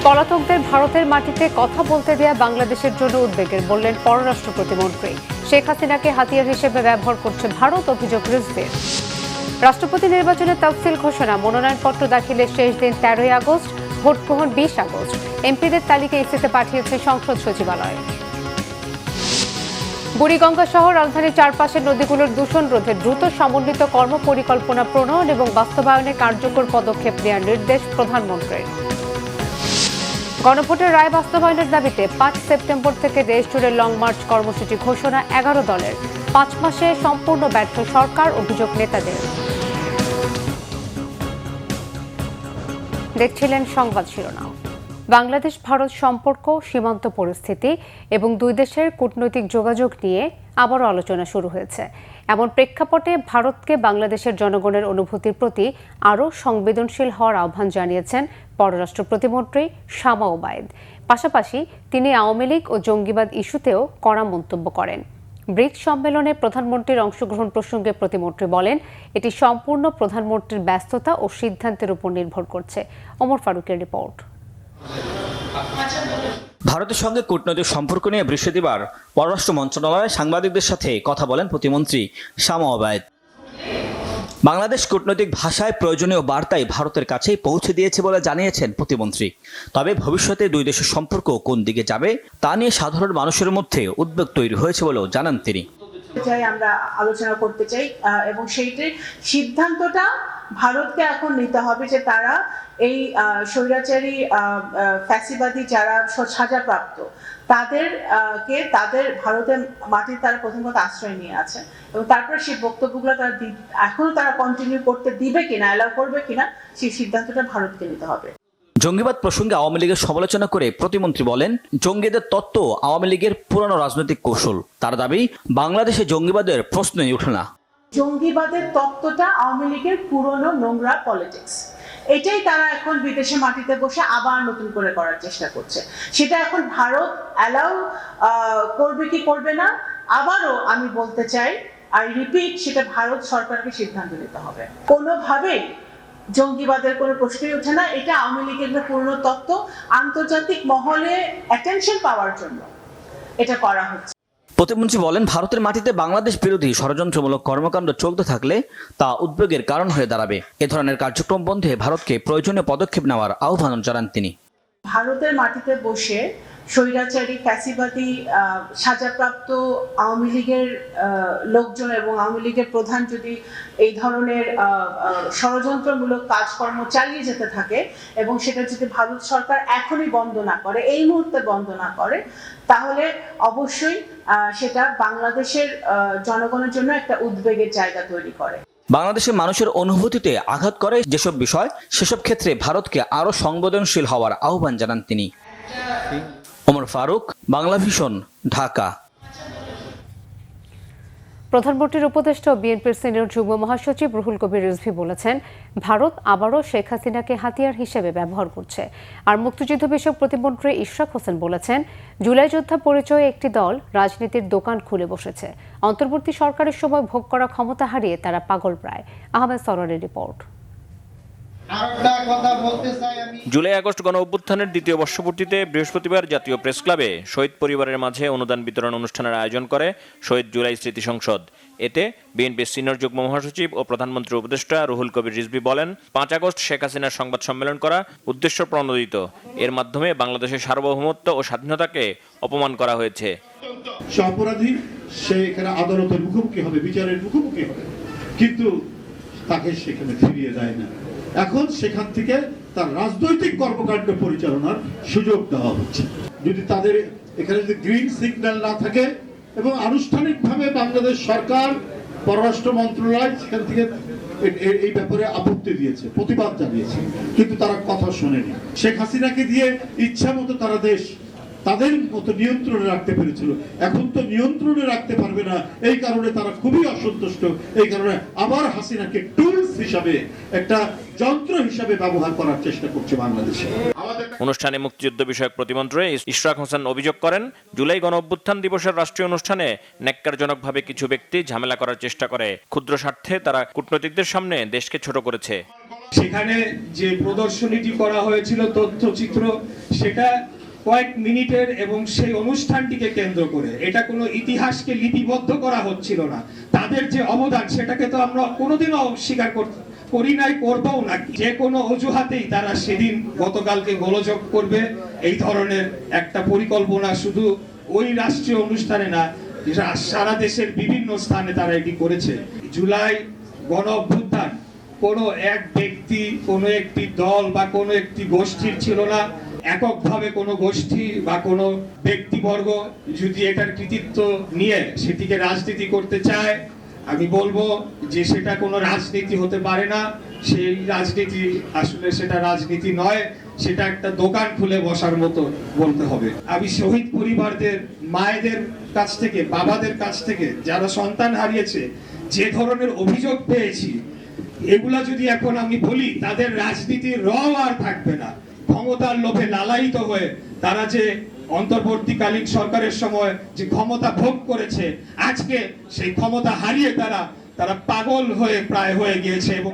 পলাতকদের ভারতের মাটিতে কথা বলতে দেয়া বাংলাদেশের জন্য উদ্বেগের, বললেন পররাষ্ট্র প্রতিমন্ত্রী। শেখ হাসিনাকে হাতিয়ার হিসেবে ব্যবহার করছে ভারত, অভিযোগ রিজভির। রাষ্ট্রপতি নির্বাচনের তফসিল ঘোষণা, মনোনয়নপত্র দাখিলের শেষ দিন 13ই আগস্ট, ভোট গ্রহণ 20 আগস্ট। এমপিদের তালিকা ইসিতে পাঠিয়েছে সংসদ সচিবালয়। বুড়িগঙ্গা সহ রাজধানীর চারপাশের নদীগুলোর দূষণ রোধে দ্রুত সমন্বিত কর্মপরিকল্পনা প্রণয়ন এবং বাস্তবায়নে কার্যকর পদক্ষেপ নেওয়ার নির্দেশ প্রধানমন্ত্রীর। গণভোটের রায় বাস্তবায়নের দাবিতে 5 সেপ্টেম্বর থেকে দেশ জুড়ে লং মার্চ কর্মসূচি ঘোষণা 11 দলের। 5 মাসে সম্পূর্ণ ব্যর্থ সরকার, অভিযোগ নেতাদের। দেখছিলেন সংবাদ শিরোনাম। বাংলাদেশ ভারত সম্পর্ক, সীমান্ত পরিস্থিতি এবং দুই দেশের কূটনৈতিক যোগাযোগ নিয়ে আবারও আলোচনা শুরু হয়েছে। এমন প্রেক্ষাপটে ভারতকে বাংলাদেশের জনগণের অনুভূতির প্রতি আরও সংবেদনশীল হওয়ার আহ্বান জানিয়েছেন পররাষ্ট্র প্রতিমন্ত্রী শামা ওবায়েদ। পাশাপাশি তিনি আওয়ামী লীগ ও জঙ্গিবাদ ইস্যুতেও কড়া মন্তব্য করেন। ব্রিক্স সম্মেলনে প্রধানমন্ত্রীর অংশগ্রহণ প্রসঙ্গে প্রতিমন্ত্রী বলেন, এটি সম্পূর্ণ প্রধানমন্ত্রীর ব্যস্ততা ও সিদ্ধান্তের উপর নির্ভর করছে। ওমর ফারুকের রিপোর্ট। ভারতের সঙ্গে কূটনৈতিক সম্পর্ক নিয়ে বৃহস্পতিবার পররাষ্ট্র মন্ত্রণালয়ে সাংবাদিকদের সাথে কথা বলেন প্রতিমন্ত্রী শামা ওবায়েদ। বাংলাদেশ কূটনৈতিক ভাষায় প্রয়োজনীয় বার্তাই ভারতের কাছেই পৌঁছে দিয়েছে বলে জানিয়েছেন প্রতিমন্ত্রী। তবে ভবিষ্যতে দুই দেশের সম্পর্ক কোন দিকে যাবে তা নিয়ে সাধারণ মানুষের মধ্যে উদ্বেগ তৈরি হয়েছে বলেও জানান তিনি। আমরা আলোচনা করতে চাই এবং সেইটির সিদ্ধান্তটা ভারতকে এখন নিতে হবে যে তারা এই স্বৈরাচারী ফ্যাসিবাদী যারা সাজাপ্রাপ্ত তাদের ভারতের মাটির তারা প্রথম কথা আশ্রয় নিয়ে আছে এবং তারপরে সেই বক্তব্যগুলো তারা এখনো তারা কন্টিনিউ করতে দিবে কিনা, অ্যালাউ করবে কিনা, সেই সিদ্ধান্তটা ভারতকে নিতে হবে। জঙ্গিবাদ প্রসঙ্গে আওয়ামী লীগের সমালোচনা করে প্রতিমন্ত্রী বলেন, জঙ্গিদের তত্ত্ব আওয়ামী লীগের পুরনো রাজনৈতিক কৌশল। তার দাবি, বাংলাদেশে জঙ্গিবাদের প্রশ্নই ওঠে না। জঙ্গিবাদের তত্ত্বটা আওয়ামী লীগের পুরনো নোংরা পলিটিক্স, এটাই তারা এখন বিদেশে মাটিতে বসে আবার নতুন করে করার চেষ্টা করছে। সেটা এখন ভারত অ্যালাউ করবে কি করবে না, আবারও আমি বলতে চাই, আই রিপিট, সেটা ভারত সরকারকে সিদ্ধান্ত নিতে হবে। কোনোভাবেই জঙ্গিবাদের কোনো প্রশ্নই ওঠে না। এটা আওয়ামী লীগের পুরনো তত্ত্ব, আন্তর্জাতিক মহলে অ্যাটেনশন পাওয়ার জন্য এটা করা হচ্ছে। প্রতিমন্ত্রী বলেন, ভারতের মাটিতে বাংলাদেশ বিরোধী ষড়যন্ত্রমূলক কর্মকাণ্ড চলতে থাকলে তা উদ্বেগের কারণ হয়ে দাঁড়াবে। এ ধরনের কার্যক্রম বন্ধে ভারতকে প্রয়োজনীয় পদক্ষেপ নেওয়ার আহ্বান জানান তিনি। ভারতের মাটিতে বসে স্বৈরাচারী ফ্যাসিবাদী সাজাপ্রাপ্ত আওয়ামী লীগের লোকজন এবং আওয়ামী লীগের প্রধান যদি এই ধরনের ষড়যন্ত্রমূলক কাজকর্ম চালিয়ে যেতে থাকে এবং সেটা যদি ভারত সরকার এখনই বন্ধ না করে, এই মুহূর্তে বন্ধ না করে, তাহলে অবশ্যই সেটা বাংলাদেশের জনগণের জন্য একটা উদ্বেগের জায়গা তৈরি করে। বাংলাদেশের মানুষের অনুভূতিতে আঘাত করে যেসব বিষয়, সেসব ক্ষেত্রে ভারতকে আরও সংবেদনশীল হওয়ার আহ্বান জানান তিনি। ওমর ফারুক, বাংলাভিশন, ঢাকা। প্রধানমন্ত্রীর উপদেষ্টা ও বিএনপির সিনিয়র যুগ্ম মহাসচিব রুহুল কবির রিজভী বলেছেন, ভারত আবারও শেখ হাসিনাকে হাতিয়ার হিসেবে ব্যবহার করছে। আর মুক্তিযুদ্ধ বিষয়ক প্রতিমন্ত্রী ইশরাক হোসেন বলেছেন, জুলাই যোদ্ধা পরিচয়ে একটি দল রাজনীতির দোকান খুলে বসেছে। অন্তর্বর্তী সরকারের সময় ভোগ করা ক্ষমতা হারিয়ে তারা পাগল প্রায়। আহমেদ সরোয়ারের রিপোর্ট। জুলাই আগস্ট গণ অভ্যুত্থানের দ্বিতীয় বর্ষপূর্তিতে বৃহস্পতিবার জাতীয় প্রেস ক্লাবে শহীদ পরিবারের মাঝে অনুদান বিতরণ অনুষ্ঠানের আয়োজন করে শহীদ জুলাই স্মৃতি সংসদ। এতে বিএনপির সিনিয়র যুগ্ম মহাসচিব ও প্রধানমন্ত্রীর উপদেষ্টা রুহুল কবির রিজভী বলেন, 5 আগস্ট শেখ হাসিনার সংবাদ সম্মেলন করা উদ্দেশ্য প্রণোদিত। এর মাধ্যমে বাংলাদেশের সার্বভৌমত্ব ও স্বাধীনতাকে অপমান করা হয়েছে। অপরাধী সে এখানে আদালতের মুখোমুখি হবে, বিচারের মুখোমুখি হবে, কিন্তু তাকে সেখানে ফিরিয়ে দেয় না। এখন সেখান থেকে তার রাজনৈতিক কর্মকাণ্ড পরিচালনার সুযোগ দেওয়া হচ্ছে। যদি তাদের এখানে যদি গ্রিন সিগন্যাল না থাকে এবং আনুষ্ঠানিকভাবে বাংলাদেশ সরকার, পররাষ্ট্র মন্ত্রণালয় সেখান থেকে এই ব্যাপারে আপত্তি দিয়েছে, প্রতিবাদ জানিয়েছে, কিন্তু তারা কথা শোনেনি। শেখ হাসিনাকে দিয়ে ইচ্ছা মতো তারা দেশ তাদের মতো নিয়ন্ত্রণে রাখতে পেরেছিল, এখন তো নিয়ন্ত্রণে রাখতে পারবে না। এই কারণে তারা খুবই অসন্তুষ্ট। এই কারণে আবার হাসিনাকে টুলস হিসাবে, একটা যন্ত্র হিসাবে ব্যবহার করার চেষ্টা করছে বাংলাদেশে। অনুষ্ঠানে মুক্তিযুদ্ধ বিষয়ক প্রতিমন্ত্রী ইশরাক হোসেন অভিযোগ করেন, জুলাই গণ অভ্যুত্থান দিবসের রাষ্ট্রীয় অনুষ্ঠানে ন্যাক্কারজনকভাবে কিছু ব্যক্তি ঝামেলা করার চেষ্টা করে। ক্ষুদ্র স্বার্থে তারা কূটনীতিকদের সামনে দেশকে ছোট করেছে। সেখানে যে প্রদর্শনীটি করা হয়েছিল তথ্যচিত্র, সেটা কয়েক মিনিটের এবং সেই অনুষ্ঠানটিকে কেন্দ্র করে এটা কোনো ইতিহাসকে লিপিবদ্ধ করা হচ্ছিল না। তাদের যে অবদান সেটাকে তো আমরা কোনোদিনও অস্বীকার করি নাই, করবও না। যে কোনো অজুহাতেই তারা সেদিন গতকালকে গোলযোগ করবে, এই ধরনের একটা পরিকল্পনা শুধু ওই রাষ্ট্রীয় অনুষ্ঠানে না, সারা দেশের বিভিন্ন স্থানে তারা এটি করেছে। জুলাই গণ অভ্যুত্থান কোনো এক ব্যক্তি, কোনো একটি দল বা কোনো একটি গোষ্ঠীর ছিল না। এককভাবে কোনো গোষ্ঠী বা কোনো ব্যক্তিবর্গ যদি এটার কৃতিত্ব নিয়ে সেটিকে রাজনীতি করতে চায়, আমি বলবো যে সেটা কোনো রাজনীতি হতে পারে না। সেই রাজনীতি আসলে সেটা রাজনীতি নয়, সেটা একটা দোকান খুলে বসার মতো বলতে হবে। আমি শহীদ পরিবারদের, মায়েদের কাছ থেকে, বাবাদের কাছ থেকে যারা সন্তান হারিয়েছে যে ধরনের অভিযোগ পেয়েছি, এগুলা যদি এখন আমি বলি, তাদের রাজনীতির রং আর থাকবে না। ক্ষমতার লোভে লালায়িত হয়ে তারা যে অন্তর্বর্তীকালীন সরকারের সময় যে ক্ষমতা ভোগ করেছে, আজকে সেই ক্ষমতা হারিয়ে তারা পাগল হয়ে প্রায় হয়ে গিয়েছে। এবং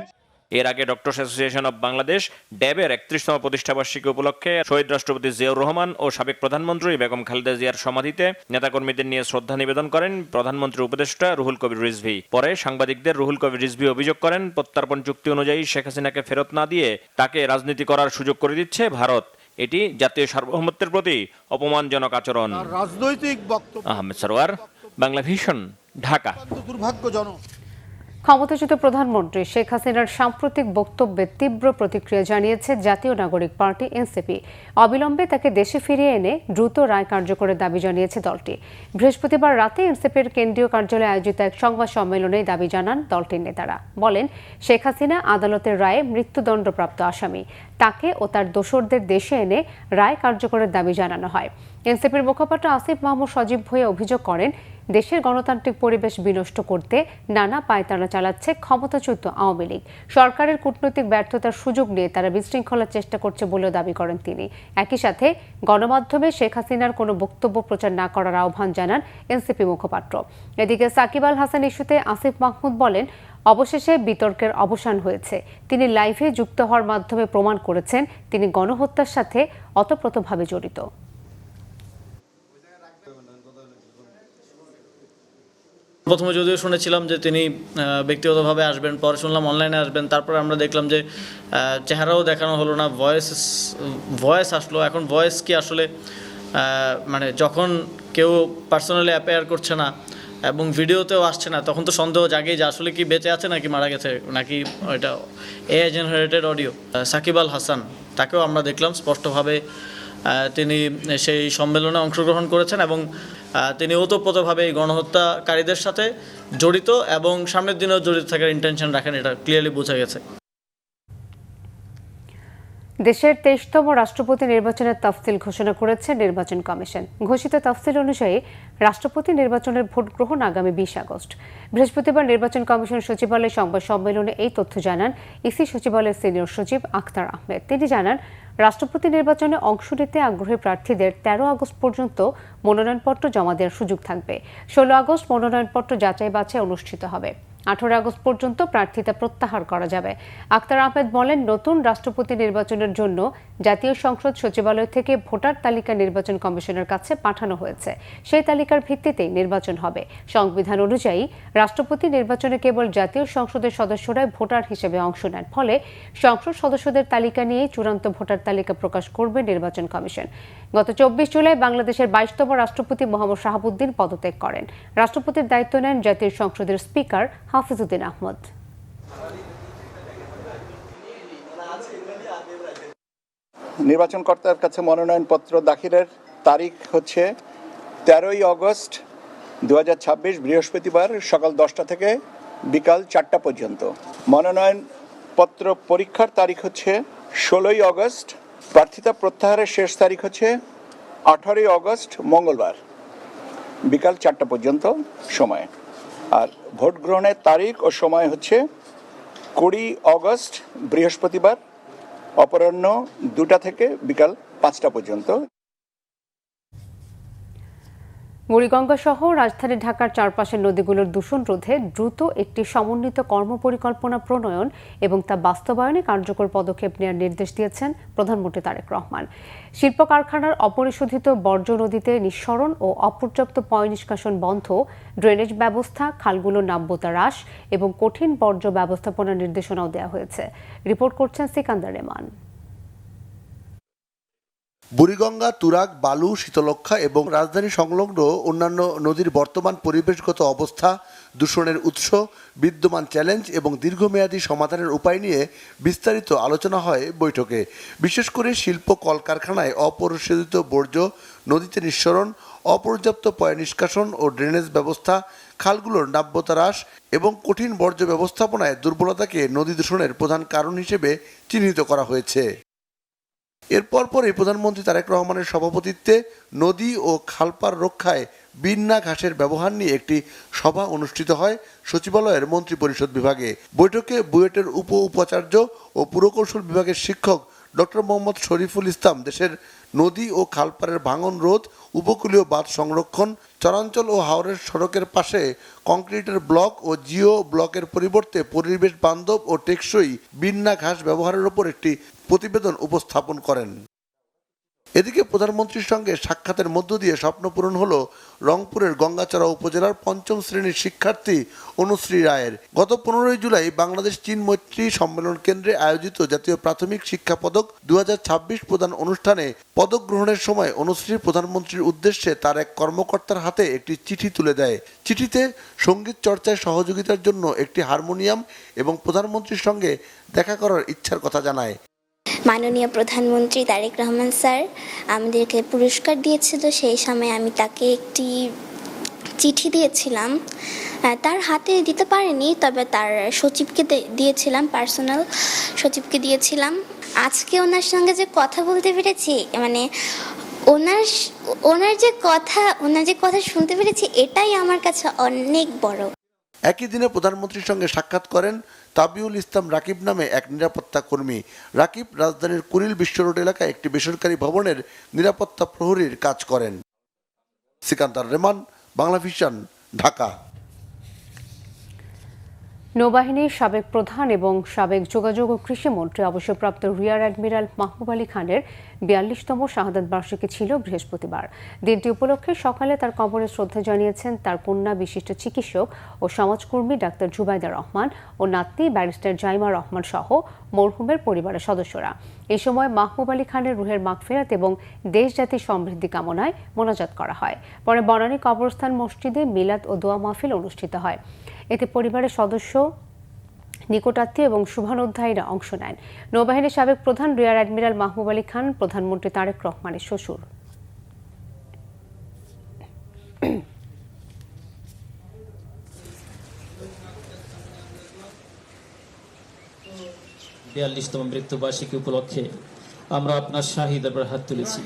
এর আগে ডক্টরস অ্যাসোসিয়েশন অব বাংলাদেশ ড্যাবের 31তম প্রতিষ্ঠাবার্ষিকী উপলক্ষে শহীদ রাষ্ট্রপতি জিয়াউর রহমান ও সাবেক প্রধানমন্ত্রী বেগম খালেদা জিয়ার সমাধিতে নেতাকর্মীদের নিয়ে শ্রদ্ধা নিবেদন করেন প্রধানমন্ত্রীর উপদেষ্টা রুহুল কবির রিজভী। পরে সাংবাদিকদের রুহুল কবির রিজভী অভিযোগ করেন, প্রত্যর্পণ চুক্তি অনুযায়ী শেখ হাসিনাকে ফেরত না দিয়ে তাকে রাজনীতি করার সুযোগ করে দিচ্ছে ভারত। এটি জাতীয় সার্বভৌমত্বের প্রতি অপমানজনক আচরণ। রাজনৈতিক বক্তব্য। আহমেদ সরওয়ার, বাংলা ভিশন, ঢাকা। দুর্ভাগ্যজনক। ক্ষমতাচ্যুত প্রধানমন্ত্রী শেখ হাসিনার সাম্প্রতিক বক্তব্যে তীব্র প্রতিক্রিয়া জানিয়েছে জাতীয় নাগরিক পার্টি এনসিপি। অবিলম্বে তাকে দেশে ফিরিয়ে এনে দ্রুত রায় কার্যকরের দাবি জানিয়েছে দলটি। বৃহস্পতিবার রাতে এনসিপির কেন্দ্রীয় কার্যালয়ে আয়োজিত এক সংবাদ সম্মেলনে দাবি জানান দলটির নেতারা। বলেন, শেখ হাসিনা আদালতের রায়ে মৃত্যুদণ্ডপ্রাপ্ত আসামি, তাকে ও তার দোসরদের দেশে এনে রায় কার্যকরের দাবি জানানো হয়। এনসিপির মুখপাত্র আসিফ মাহমুদ সজীব ভুঁইয়া অভিযোগ করেন, দেশের গণতান্ত্রিক পরিবেশ বিনষ্ট করতে নানা পায়তারা চালাচ্ছে ক্ষমতাচ্যুত আওয়ামী লীগ। সরকারের কূটনৈতিক ব্যর্থতার সুযোগ নিয়ে তারা বিশৃঙ্খলার চেষ্টা করছে বলেও দাবি করেন তিনি। একই সাথে গণমাধ্যমে শেখ হাসিনার কোনো বক্তব্য প্রচার না করার আহ্বান জানান এনসিপি মুখপাত্র। এদিকে সাকিব আল হাসান ইস্যুতে আসিফ মাহমুদ বলেন, অবশেষে বিতর্কের অবসান হয়েছে। তিনি লাইভে যুক্ত হওয়ার মাধ্যমে প্রমাণ করেছেন তিনি গণহত্যার সাথে ওতপ্রোতভাবে জড়িত। প্রথমে যদিও শুনেছিলাম যে তিনি ব্যক্তিগতভাবে আসবেন, পরে শুনলাম অনলাইনে আসবেন, তারপরে আমরা দেখলাম যে চেহারাও দেখানো হলো না, ভয়েস আসলো। এখন ভয়েস কি আসলে মানে যখন কেউ পার্সোনালি অ্যাপেয়ার করছে না এবং ভিডিওতেও আসছে না, তখন তো সন্দেহ জাগেই যে আসলে কি বেঁচে আছে নাকি মারা গেছে, নাকি ওইটা AI generated audio. Shakib Al Hasan, তাকেও আমরা দেখলাম স্পষ্টভাবে তিনি সেই সম্মেলনে অংশগ্রহণ করেছেন এবং তিনি ওতপ্রোতভাবে এই গণহত্যাকারীদের সাথে জড়িত এবং সামনের দিনেও জড়িত থাকার ইন্টেনশন রাখেন, এটা ক্লিয়ারলি বোঝা গেছে। দেশের 23তম রাষ্ট্রপতি নির্বাচনের তফসিল ঘোষণা করেছে নির্বাচন কমিশন। ঘোষিত তফসিল অনুযায়ী রাষ্ট্রপতি নির্বাচনের ভোট গ্রহণ আগামী 20 আগস্ট। বৃহস্পতিবার নির্বাচন কমিশন সচিবালয়ে সংবাদ সম্মেলনে এই তথ্য জানান ইসি সচিবালয়ের সিনিয়র সচিব আখতার আহমেদ। তিনি জানান, রাষ্ট্রপতি নির্বাচনে অংশ নিতে আগ্রহী প্রার্থীদের 13 আগস্ট পর্যন্ত মনোনয়নপত্র জমা দেওয়ার সুযোগ থাকবে। 16 আগস্ট মনোনয়নপত্র যাচাই বাছাই অনুষ্ঠিত হবে। 18 আগস্ট পর্যন্ত প্রার্থিতা প্রত্যাহার করা যাবে। আখতার আহমেদ বলেন, নতুন রাষ্ট্রপতি নির্বাচনের জন্য জাতীয় সংসদ সচিবালয় থেকে ভোটার তালিকা নির্বাচন কমিশনের কাছে পাঠানো হয়েছে। সেই তালিকার ভিত্তিতেই নির্বাচন হবে। সংবিধান অনুযায়ী রাষ্ট্রপতি নির্বাচনে কেবল জাতীয় সংসদের সদস্যরাই ভোটার হিসেবে অংশ নেন। ফলে সংসদ সদস্যদের তালিকা নিয়ে চূড়ান্ত ভোটার তালিকা প্রকাশ করবে নির্বাচন কমিশন। গত 24 জুলাই বাংলাদেশের 22তম রাষ্ট্রপতি মোহাম্মদ শাহাবুদ্দিন পদত্যাগ করেন। রাষ্ট্রপতির দায়িত্ব নেন জাতীয় সংসদের স্পিকার হাফিজউদ্দিন আহমদ। নির্বাচনকর্তার কাছে মনোনয়নপত্র দাখিলের তারিখ হচ্ছে 13 আগস্ট 2026 বৃহস্পতিবার সকাল 10টা থেকে বিকাল 4টা পর্যন্ত। মনোনয়নপত্র পরীক্ষার তারিখ হচ্ছে 16 আগস্ট। প্রার্থিতা প্রত্যাহারের শেষ তারিখ হচ্ছে 18 আগস্ট মঙ্গলবার বিকাল 4টা পর্যন্ত সময়। আর ভোট গ্রহণের তারিখ ও সময় হচ্ছে 20 আগস্ট বৃহস্পতিবার অপরাহ্ন 2টা থেকে বিকাল 5টা পর্যন্ত। বুড়িগঙ্গা সহ রাজধানী ঢাকার চারপাশের নদীগুলোর দূষণ রোধে দ্রুত একটি সমন্বিত কর্মপরিকল্পনা প্রণয়ন এবং তা বাস্তবায়নে কার্যকর পদক্ষেপ নেওয়ার নির্দেশ দিয়েছেন প্রধানমন্ত্রী তারেক রহমান। শিল্প কারখানার অপরিশোধিত বর্জ্য নদীতে নিঃসরণ ও অপর্যাপ্ত পয় নিষ্কাশন বন্ধ, ড্রেনেজ ব্যবস্থা, খালগুলোর নাব্যতা হ্রাস এবং কঠিন বর্জ্য ব্যবস্থাপনার নির্দেশনাও দেওয়া হয়েছে। রিপোর্ট করছেন সিকান্দার রেমান। বুড়িগঙ্গা, তুরাগ, বালু, শীতলক্ষ্যা এবং রাজধানী সংলগ্ন অন্যান্য নদীর বর্তমান পরিবেশগত অবস্থা, দূষণের উৎস, বিদ্যমান চ্যালেঞ্জ এবং দীর্ঘমেয়াদী সমাধানের উপায় নিয়ে বিস্তারিত আলোচনা হয় বৈঠকে। বিশেষ করে শিল্প কলকারখানায় অপরিশোধিত বর্জ্য নদীতে নিঃসরণ, অপর্যাপ্ত পয় নিষ্কাশন ও ড্রেনেজ ব্যবস্থা, খালগুলোর নাব্যতা হ্রাস এবং কঠিন বর্জ্য ব্যবস্থাপনায় দুর্বলতাকে নদী দূষণের প্রধান কারণ হিসেবে চিহ্নিত করা হয়েছে। এরপর পরই প্রধানমন্ত্রী তারেক রহমানের সভাপতিত্বে নদী ও খালপাড় রক্ষায় বিন্না ঘাসের ব্যবহার নিয়ে একটি সভা অনুষ্ঠিত হয় সচিবালয়ের মন্ত্রিপরিষদ বিভাগে। বৈঠকে বুয়েটের উপাচার্য ও পুরকৌশল বিভাগের শিক্ষক ডক্টর মোহাম্মদ শরীফুল ইসলাম দেশের নদী ও খালপাড়ের ভাঙন রোধ, উপকূলীয় বাঁধ সংরক্ষণ, চরাঞ্চল ও হাওরের সড়কের পাশে কংক্রিটের ব্লক ও জিও ব্লকের পরিবর্তে পরিবেশ বান্ধব ও টেকসই বিন্না ঘাস ব্যবহারের উপর একটি প্রতিবেদন উপস্থাপন করেন। এদিকে প্রধানমন্ত্রীর সঙ্গে সাক্ষাতের মধ্য দিয়ে স্বপ্ন পূরণ হলো রংপুরের গঙ্গাচড়া উপজেলার ৫ম শ্রেণীর শিক্ষার্থী অনুশ্রী রায়ের। গত ১৫ জুলাই বাংলাদেশ চীন মৈত্রী সম্মেলন কেন্দ্রে আয়োজিত জাতীয় প্রাথমিক শিক্ষা পদক ২০২৬ প্রদান অনুষ্ঠানে পদক গ্রহণের সময় অনুশ্রী প্রধানমন্ত্রীর উদ্দেশ্যে তার এক কর্মকর্তার হাতে একটি চিঠি তুলে দেয়। চিঠিতে সঙ্গীত চর্চায় সহযোগিতার জন্য একটি হারমোনিয়াম এবং প্রধানমন্ত্রীর সঙ্গে দেখা করার ইচ্ছার কথা জানায়। মাননীয় প্রধানমন্ত্রী তারেক রহমান স্যার আমাদেরকে পুরস্কার দিয়েছিল, সেই সময় আমি তাকে একটি চিঠি দিয়েছিলাম। তার হাতে দিতে পারিনি, তবে তার সচিবকে দিয়েছিলাম, পার্সোনাল সচিবকে দিয়েছিলাম। আজকে ওনার সঙ্গে যে কথা বলতে পেরেছি, মানে ওনার যে কথা শুনতে পেরেছি, এটাই আমার কাছে অনেক বড়। একই দিনে প্রধানমন্ত্রীর সঙ্গে সাক্ষাৎ করেন তাবিউল ইসলাম রাকিব নামে এক নিরাপত্তা কর্মী। রাকিব রাজধানীর কুড়িল বিশ্ব রোড এলাকায় একটি বেসরকারি ভবনের নিরাপত্তা প্রহরীর কাজ করেন। সিকান্দার রেমান, বাংলা ভিশন, ঢাকা। নৌবাহিনীর সাবেক প্রধান এবং সাবেক যোগাযোগ ও কৃষিমন্ত্রী অবসরপ্রাপ্ত রিয়ার অ্যাডমিরাল মাহবুব আলী খানের ৪২তম শাহাদাত বার্ষিকী ছিল বৃহস্পতিবার। দিনটি উপলক্ষে সকালে তার কবরে শ্রদ্ধা জানিয়েছেন তার কন্যা বিশিষ্ট চিকিৎসক ও সমাজকর্মী ডাক্তার জুবাইদা রহমান ও নাতনি ব্যারিস্টার জাইমা রহমান সহ মরহুমের পরিবারের সদস্যরা। এ সময় মাহবুব আলী খানের রুহের মাগফিরাত এবং দেশ জাতির সমৃদ্ধি কামনায় মোনাজাত করা হয়। পরে বনানী কবরস্থান মসজিদে মিলাদ ও দোয়া মাহফিল অনুষ্ঠিত হয়। এতে পরিবারের সদস্য, নিকটাত্মীয় এবং শুভানুধ্যায়ীরা অংশ নেন। নৌবাহিনীর সাবেক প্রধান রিয়ার অ্যাডমিরাল মাহবুব আলী খান প্রধানমন্ত্রী তারেক রহমানের শ্বশুর। বিয়াল্লিশতম মৃত্যুবার্ষিকী উপলক্ষে আমরা আপনার শাহী দরবারে হাত তুলেছি।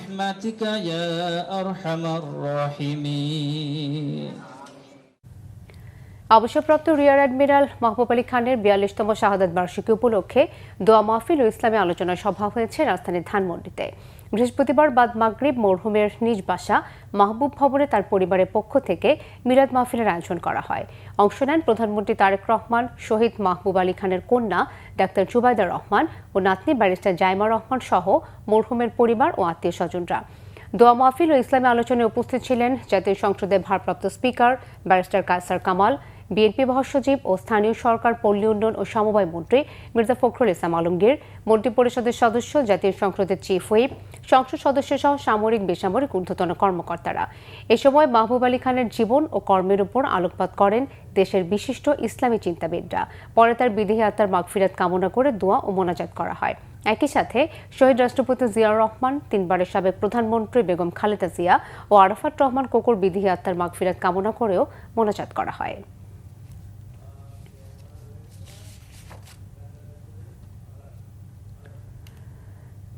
অবসরপ্রাপ্ত রিয়ার অ্যাডমিরাল মাহবুব আলী খানের ৪২তম শাহাদাত বার্ষিকী উপলক্ষে দোয়া মাহফিল ও ইসলামী আলোচনা সভা হয়েছে রাজধানীর ধানমন্ডিতে। বৃহস্পতিবার বাদ মাগরিব মরহুমের নিজ বাসা মাহবুব ভবনে তার পরিবারের পক্ষ থেকে মিলাদ মাহফিলের আয়োজন করা হয়। অংশ নেন প্রধানমন্ত্রী তারেক রহমান, শহীদ মাহবুব আলী খানের কন্যা ডাক্তার জুবাইদা রহমান ও নাতনি ব্যারিস্টার জাইমা রহমান সহ মরহুমের পরিবার ও আত্মীয় স্বজনরা। দোয়া মাহফিল ও ইসলামী আলোচনায় উপস্থিত ছিলেন জাতীয় সংসদের ভারপ্রাপ্ত স্পিকার ব্যারিস্টার কায়সার কামাল, বিএনপি মহাসচিব ও স্থানীয় সরকার, পল্লী উন্নয়ন ও সমবায় মন্ত্রী মির্জা ফখরুল ইসলাম আলমগীর, মন্ত্রিপরিষদের সদস্য, জাতীয় সংসদের চিফ হুইপ, সংসদ সদস্য সহ সামরিক বেসামরিক ঊর্ধ্বতন কর্মকর্তারা। এ সময় মাহবুব আলী খানের জীবন ও কর্মের উপর আলোকপাত করেন দেশের বিশিষ্ট ইসলামী চিন্তাবিদরা। পরে তার বিদেহী আত্মার মাগফিরাত কামনা করে দোয়া ও মোনাজাত করা হয়। একই সাথে শহীদ রাষ্ট্রপতি জিয়াউর রহমান, ৩ বারের সাবেক প্রধানমন্ত্রী বেগম খালেদা জিয়া ও আরাফাত রহমান কোকোর বিদেহী আত্মার মাগফিরাত কামনা করেও মোনাজাত করা হয়।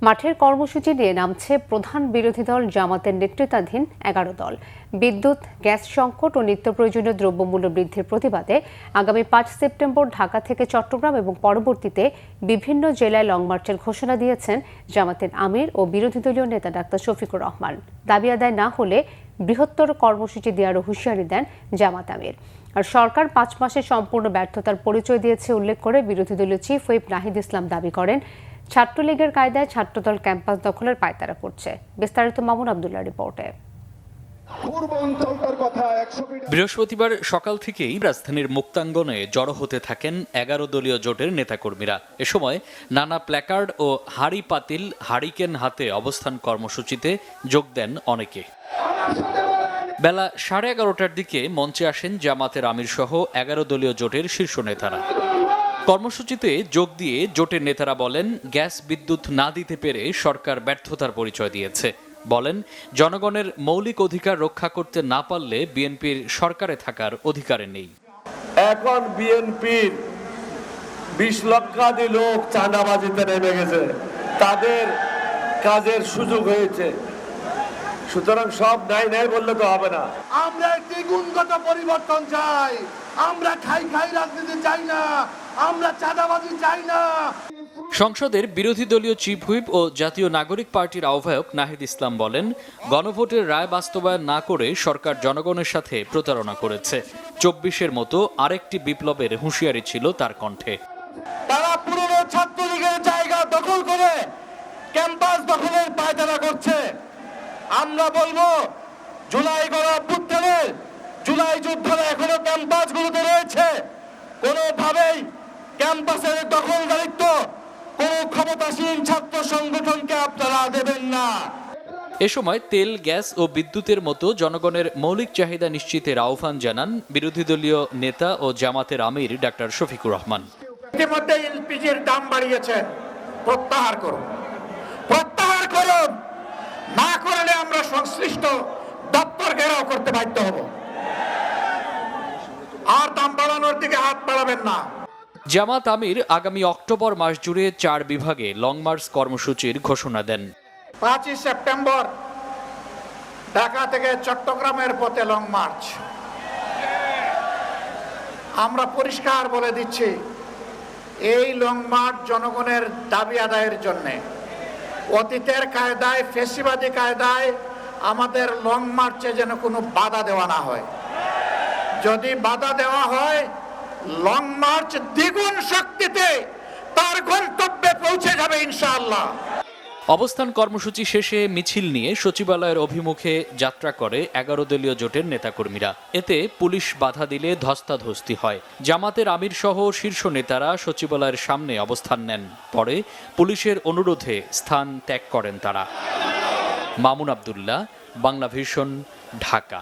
মাঠের কর্মসূচি নিয়ে নামছে প্রধান বিরোধী দল জামাতের নেতৃত্বাধীন ১১ দল। বিদ্যুৎ, গ্যাস সংকট ও নিত্য প্রয়োজনীয় দ্রব্যমূল্য বৃদ্ধির প্রতিবাদে আগামী ৫ সেপ্টেম্বর ঢাকা থেকে চট্টগ্রাম এবং পরবর্তীতে বিভিন্ন জেলায় লং মার্চের ঘোষণা দিয়েছেন জামাতের আমির ও বিরোধী দলীয় নেতা ডাক্তার শফিকুর রহমান। দাবি আদায় না হলে বৃহত্তর কর্মসূচি দেওয়ারও হুঁশিয়ারি দেন জামাত আমির। আর সরকার 5 মাসের সম্পূর্ণ ব্যর্থতার পরিচয় দিয়েছে উল্লেখ করে বিরোধী দলীয় চিফ হুইপ নাহিদ ইসলাম দাবি করেন, ছাত্রলীগের কায়দায় ছাত্রদল ক্যাম্পাস দখলের পায়তারা করছে। বিস্তারিত মামুন আব্দুল্লাহ রিপোর্টে। বৃহস্পতিবার সকাল থেকেই রাজধানীর মুক্তাঙ্গনে জড়ো হতে থাকেন 11 দলীয় জোটের নেতাকর্মীরা। এ সময় নানা প্ল্যাকার্ড ও হাড়ি পাতিল হারিকেন হাতে অবস্থান কর্মসূচিতে যোগ দেন অনেকে। বেলা 11:30টার দিকে মঞ্চে আসেন জামাতের আমির সহ 11 দলীয় জোটের শীর্ষ নেতারা। কর্মসূচিতে যোগ দিয়ে জোটের নেতারা বলেন, গ্যাস বিদ্যুৎ না দিতে পেরে সরকার ব্যর্থতার পরিচয় দিয়েছে। বলেন, জনগণের মৌলিক অধিকার রক্ষা করতে না পারলে বিএনপির সরকারে থাকার অধিকার নেই। এখন বিএনপির 20 লক্ষাধিক লোক চাঁদাবাজিতে নেমে গেছে, তাদের কাজের সুযোগ হয়েছে। সুতরাং সব নাই নাই বললে তো হবে না। আমরা একটি গুণগত পরিবর্তন চাই। আমরা খাই রাজনীতি চাই না, আমরা চাঁদাবাজি চাই না। সংসদের বিরোধী দলীয় চিফ হুইপ ও জাতীয় নাগরিক পার্টির আহ্বায়ক নাহিদ ইসলাম বলেন, গণভোটের রায় বাস্তবায়ন না করে সরকার জনগণের সাথে প্রতারণা করেছে। 24-এর মতো আরেকটি বিপ্লবের হুঁশিয়ারি ছিল তার কণ্ঠে। তারা পুরনো ছাত্রলীগের জায়গা দখল করে ক্যাম্পাস দখলের পায়তারা করছে। আমরা বলবো, জুলাই গণঅভ্যুত্থানের জুলাই যুদ্ধে এখনো ক্যাম্পাসগুলোতে রয়েছে। কোনোভাবেই ক্যাম্পাসের দখলদারিত্ব কোনো ক্ষমতাসীন ছাত্র সংগঠনকে আপনারা দেবেন না। এ সময় তেল, গ্যাস ও বিদ্যুতের মতো জনগণের মৌলিক চাহিদা নিশ্চিতের আহ্বান জানান বিরোধী দলীয় নেতা ও জামাতের আমির ডাক্তার শফিকুর রহমান। ইতিমধ্যে এলপিজির দাম বাড়িয়েছেন, প্রত্যাহার করুন, প্রত্যাহার করুন। না করলে আমরা সংশ্লিষ্ট দপ্তর ঘেরাও করতে বাধ্য হব। আর দাম বাড়ানোর দিকে হাত বাড়াবেন না। জামাত আমির আগামী অক্টোবর মাস জুড়ে 4 বিভাগে লং মার্চ কর্মসূচির ঘোষণা দেন। 5 সেপ্টেম্বর ঢাকা থেকে চট্টগ্রামের পথে লং মার্চ। আমরা পরিষ্কার বলে দিচ্ছি, এই লং মার্চ জনগণের দাবি আদায়ের জন্য। অতীতের কায়দায়, ফেসিবাদী কায়দায় আমাদের লং মার্চে যেন কোনো বাধা দেওয়া না হয়। যদি বাধা দেওয়া হয়, লং মার্চ দ্বিগুণ শক্তিতে তার গন্তব্যে পৌঁছে যাবে ইনশাআল্লাহ। অবস্থান কর্মসূচি শেষে মিছিল নিয়ে সচিবালয়ের অভিমুখে যাত্রা করে 11 দলীয় জোটের নেতাকর্মীরা। এতে পুলিশ বাধা দিলে ধস্তাধস্তি হয়। জামাতের আমির সহ শীর্ষ নেতারা সচিবালয়ের সামনে অবস্থান নেন। পরে পুলিশের অনুরোধে স্থান ত্যাগ করেন তারা। মামুন আব্দুল্লাহ, বাংলা ভিশন, ঢাকা।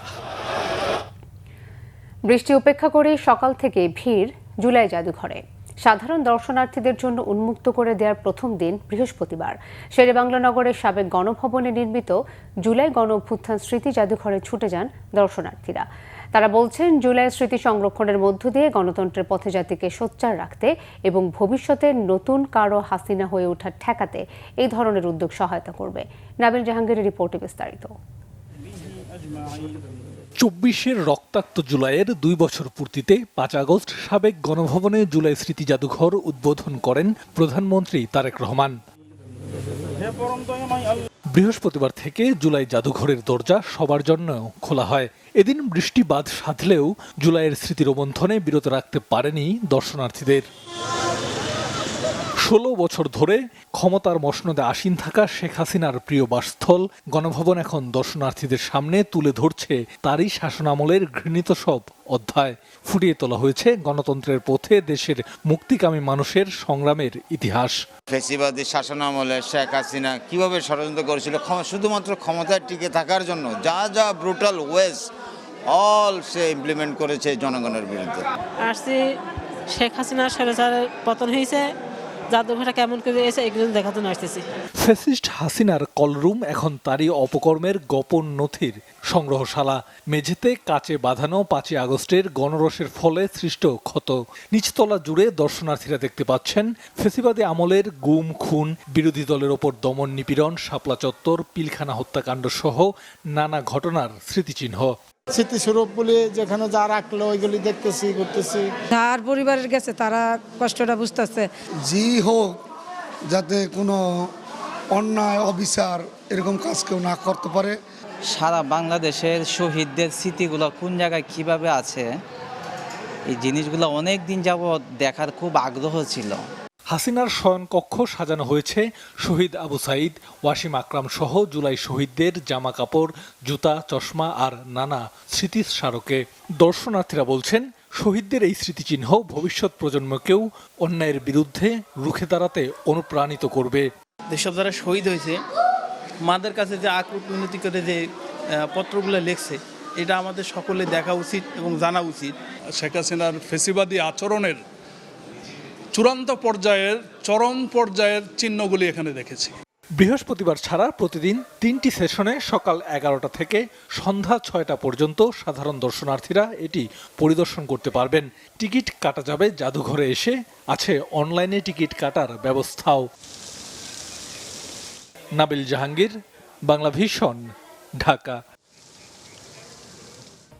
বৃষ্টি উপেক্ষা করে সকাল থেকে ভিড় জুলাই জাদুঘরে। সাধারণ দর্শনার্থীদের জন্য উন্মুক্ত করে দেওয়ার প্রথম দিন বৃহস্পতিবার শেরেবাংলা নগরের সাবেক গণভবনে নির্মিত জুলাই গণ অভ্যুত্থান স্মৃতি জাদুঘরে ছুটে যান দর্শনার্থীরা। তারা বলছেন, জুলাই স্মৃতি সংরক্ষণের মধ্য দিয়ে গণতন্ত্রের পথে জাতিকে সোচ্চার রাখতে এবং ভবিষ্যতে নতুন কারো হাসিনা হয়ে ওঠা ঠেকাতে এই ধরনের উদ্যোগ সহায়তা করবে। নাবিল জাহাঙ্গীরের রিপোর্টে বিস্তারিত। 24-এর রক্তাক্ত জুলাইয়ের 2 বছর পূর্তিতে 5 আগস্ট সাবেক গণভবনে জুলাই স্মৃতি জাদুঘর উদ্বোধন করেন প্রধানমন্ত্রী তারেক রহমান। বৃহস্পতিবার থেকে জুলাই জাদুঘরের দরজা সবার জন্য খোলা হয়। এদিন বৃষ্টি বাদ সাধলেও জুলাইয়ের স্মৃতি রোমন্থনে বিরত রাখতে পারেনি দর্শনার্থীদের। 16 বছর ধরে ক্ষমতার মসনদে আসীন থাকা শেখ হাসিনার প্রিয় বাসস্থল গণভবন এখন দর্শনার্থীদের সামনে তুলে ধরছে তারই শাসনামলের ঘৃণিত সব অধ্যায়। ফুটিয়ে তোলা হয়েছে গণতন্ত্রের পথে দেশের মুক্তিকামী মানুষের সংগ্রামের ইতিহাস। ফ্যাসিবাদী শাসনামলে শেখ হাসিনা কিভাবে ষড়যন্ত্র করেছিল শুধুমাত্র ক্ষমতায় টিকে থাকার জন্য, যা যা ব্রুটাল ওয়েজ অল সে ইমপ্লিমেন্ট করেছে জনগণের বিরুদ্ধে। আসছি শেখ হাসিনার স্বৈরাচারের পতন হয়েছে, জাদুঘরটা কেমন করে এসে এগুলো দেখাতে আসতেছি। ফ্যাসিস্ট হাসিনার কলরুম এখন তারই অপকর্মের গোপন নথির সংগ্রহশালা। মেঝেতে কাচে বাঁধানো 5 আগস্টের গণরোষের ফলে সৃষ্ট ক্ষত। নিচতলা জুড়ে দর্শনার্থীরা দেখতে পাচ্ছেন ফ্যাসিবাদী আমলের গুম, খুন, বিরোধী দলের ওপর দমন নিপীড়ন, শাপলা চত্বর, পিলখানা হত্যাকাণ্ড সহ নানা ঘটনার স্মৃতিচিহ্ন। স্মৃতিস্বরূপ বলে যেখানে যা রাখলো ওইগুলি দেখতেছি, করতেছি। যার পরিবারের গেছে তারা কষ্টটা বুঝতেছে। জি হোক, যাতে কোনো অন্যায় অবিচার এরকম কাজ কেউ না করতে পারে। সারা বাংলাদেশের শহীদদের স্মৃতিগুলো কোন জায়গায় কিভাবে আছে এই জিনিসগুলো অনেক দিন যাবৎ দেখার খুব আগ্রহ ছিল। হাসিনার শয়নকক্ষ সাজানো হয়েছে শহীদ আবু সাইদ, ওয়াসিম আকরাম সহ জুলাই শহীদদের জামা কাপড়, জুতা, চশমা আর নানা স্মৃতির স্মারকে। দর্শনার্থীরা বলছেন, শহীদদের এই স্মৃতিচিহ্ন ভবিষ্যৎ প্রজন্মকেও অন্যায়ের বিরুদ্ধে রুখে দাঁড়াতে অনুপ্রাণিত করবে। যেসব যারা শহীদ হয়েছে মাদের কাছে যে আকুল মিনতি করে যে পত্রগুলো লিখছে, এটা আমাদের সকলে দেখা উচিত এবং জানা উচিত। শেখ হাসিনার ফেসিবাদী আচরণের চূড়ান্ত পর্যায়ের চরম পর্যায়ের চিহ্নগুলি এখানে দেখেছি। বৃহস্পতিবার ছাড়া প্রতিদিন 3টি সেশনে সকাল 11টা থেকে সন্ধ্যা 6টা পর্যন্ত সাধারণ দর্শনার্থীরা এটি পরিদর্শন করতে পারবেন। টিকিট কাটা যাবে জাদুঘরে এসে, আছে অনলাইনে টিকিট কাটার ব্যবস্থাও। নাবিল জাহাঙ্গীর, বাংলা ভিশন, ঢাকা।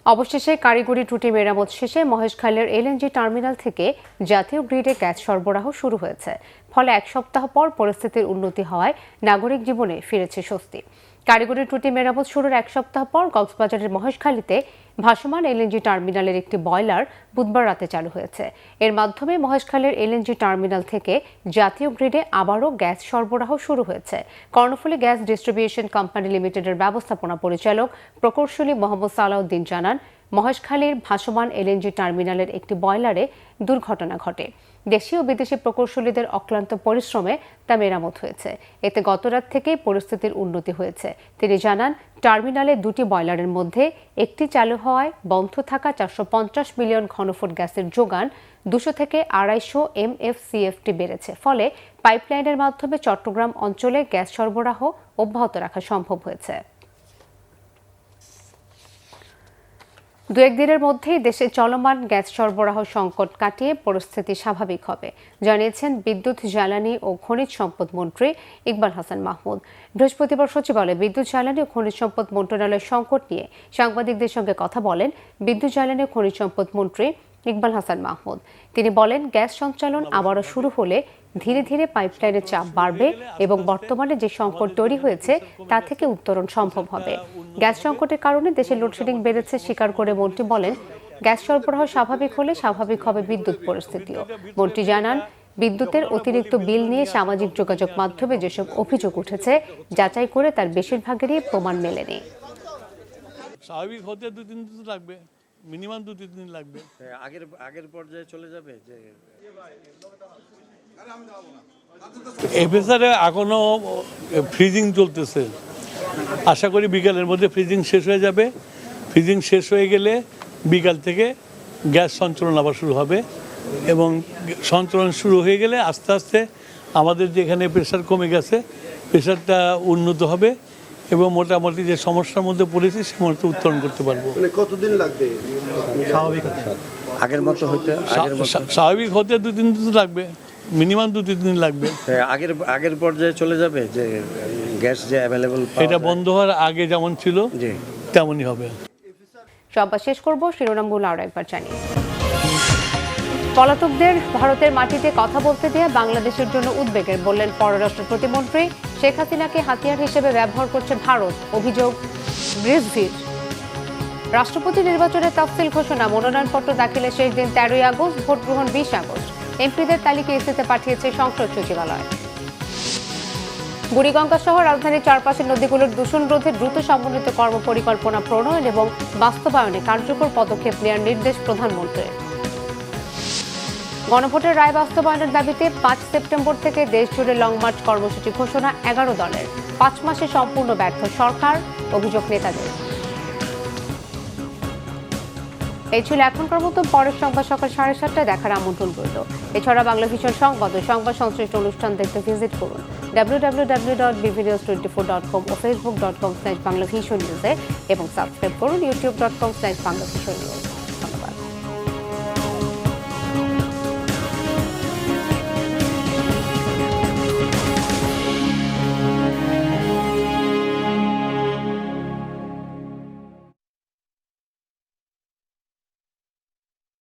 অবশেষে কারিগরি ত্রুটি মেরামত শেষে মহেশখালীর এলএনজি টার্মিনাল থেকে জাতীয় গ্রিডে গ্যাস সরবরাহ শুরু হয়েছে। ফলে এক সপ্তাহ পর পরিস্থিতির উন্নতি হওয়ায় নাগরিক জীবনে ফিরেছে স্বস্তি। কারিগরি ত্রুটি মেরামত শুরুর এক সপ্তাহ পর কক্সবাজারের মহেশখালীতে ভাসমান এলএনজি টার্মিনালের একটি বয়লার বুধবার রাতে চালু হয়েছে। এর মাধ্যমে মহেশখালীর এলএনজি টার্মিনাল থেকে জাতীয় গ্রিডে আবারও গ্যাস সরবরাহ শুরু হয়েছে। কর্ণফুলী গ্যাস ডিস্ট্রিবিউশন কোম্পানি লিমিটেডের ব্যবস্থাপনা পরিচালক প্রকৌশলী মোহাম্মদ সালাউদ্দিন জানান, মহেশখালীর ভাসমান এলএনজি টার্মিনালের একটি বয়লারে দুর্ঘটনা ঘটে। দেশীয় ও বিদেশি প্রকৌশলীদের অক্লান্ত পরিশ্রমে তা মেরামত হয়েছে। এতে গতরাত থেকেই পরিস্থিতির উন্নতি হয়েছে। তিনি জানান, টার্মিনালে 2টি বয়লারের মধ্যে একটি চালু হওয়ায় বন্ধ থাকা 450 মিলিয়ন ঘনফুট গ্যাসের যোগান 200 থেকে 250 MFCFT বেড়েছে। ফলে পাইপলাইনের মাধ্যমে চট্টগ্রাম অঞ্চলে গ্যাস সরবরাহ অব্যাহত রাখা সম্ভব হয়েছে। 2-1 দিনের মধ্যেই দেশে চলমান গ্যাস সরবরাহ সংকট কাটিয়ে পরিস্থিতি স্বাভাবিক হবে, জানিয়েছেন বিদ্যুৎ, জ্বালানি ও খনিজ সম্পদ মন্ত্রী ইকবাল হাসান মাহমুদ। বৃহস্পতিবার সচিবালয়ে বিদ্যুৎ, জ্বালানি ও খনিজ সম্পদ মন্ত্রণালয়ের সংকট নিয়ে সাংবাদিকদের সঙ্গে কথা বলেন বিদ্যুৎ, জ্বালানি ও খনিজ সম্পদ মন্ত্রী ইকবাল হাসান মাহমুদ। তিনি বলেন, গ্যাস সঞ্চালন আবারও শুরু হলে ধীরে ধীরে পাইপলাইনের চাপ বাড়বে এবং বর্তমানে যে সংকট তৈরি হয়েছে তা থেকে উত্তরণ সম্ভব হবে। গ্যাস সংকটের কারণে দেশে লোডশেডিং বেড়েছে স্বীকার করে মন্ত্রী বলেন, গ্যাস সরবরাহ স্বাভাবিক হলে স্বাভাবিক হবে বিদ্যুৎ পরিস্থিতিও। মন্ত্রী জানান, বিদ্যুতের অতিরিক্ত বিল নিয়ে সামাজিক যোগাযোগ মাধ্যমে যেসব অভিযোগ উঠেছে যাচাই করে তার বেশিরভাগেরই প্রমাণ মেলেনি। স্বাভাবিক হতে 2-3 দিন লাগবে, মিনিমাম 2-3 দিন লাগবে। আগের পর্যায়ে চলে যাবে যে এফএসআরে এখনো ফ্রিজিং চলতেছে। আশা করি বিকালের মধ্যে ফ্রিজিং শেষ হয়ে যাবে। ফ্রিজিং শেষ হয়ে গেলে বিকাল থেকে গ্যাস সঞ্চালন আবার শুরু হবে এবং সঞ্চালন শুরু হয়ে গেলে আস্তে আস্তে আমাদের যেখানে প্রেশার কমে গেছে প্রেশারটা উন্নত হবে এবং মোটামুটি যে সমস্যার মধ্যে পড়েছি সে মধ্যে উত্তরণ করতে পারবো। কতদিন লাগবে স্বাভাবিক আগের মতো হতে? স্বাভাবিক হতে 2-3 দিন লাগবে, মিনিমাম 2-3 দিন লাগবে। আগের পর্যায়ে চলে যাবে যে গ্যাস যে অ্যাভেলেবল, এটা বন্ধ হওয়ার আগে যেমন ছিল তেমনই হবে। সংবাদ শেষ করব শিরোনামগুলো আরো একবার জানিয়ে। পলাতকদের ভারতের মাটিতে কথা বলতে দেয়া বাংলাদেশের জন্য উদ্বেগের, বললেন পররাষ্ট্র প্রতিমন্ত্রী। শেখ হাসিনাকে হাতিয়ার হিসেবে ব্যবহার করছে ভারত, অভিযোগ রিজভির। রাষ্ট্রপতি নির্বাচনের তফসিল ঘোষণা, মনোনয়নপত্র দাখিলের শেষ দিন 13ই আগস্ট, ভোট গ্রহণ 20 আগস্ট। এমপিদের তালিকা ইসিতে পাঠিয়েছে সংসদ সচিবালয়। বুড়িগঙ্গা সহ রাজধানীর চারপাশের নদীগুলোর দূষণ রোধে দ্রুত সমন্বিত কর্মপরিকল্পনা প্রণয়ন এবং বাস্তবায়নে কার্যকর পদক্ষেপ নেওয়ার নির্দেশ প্রধানমন্ত্রীর। গণভোটের রায় বাস্তবায়নের দাবিতে 5 সেপ্টেম্বর থেকে দেশজুড়ে লং মার্চ কর্মসূচি ঘোষণা 11 দলের। 5 মাসে সম্পূর্ণ ব্যর্থ সরকার, অভিযোগ নেতাদের। এই ছিল এখনকার মতো। পরের সংবাদ সকাল 7:30টায় দেখার আমন্ত্রণ রইল। এছাড়া বাংলা ভিশন সংবাদ ও সংবাদ সংশ্লিষ্ট অনুষ্ঠান দেখতে ভিজিট করুন www.bvnews24.com ও facebook.com/banglavisionnews এবং সাবস্ক্রাইব করুন youtube.com/banglavisionnews। ধন্যবাদ।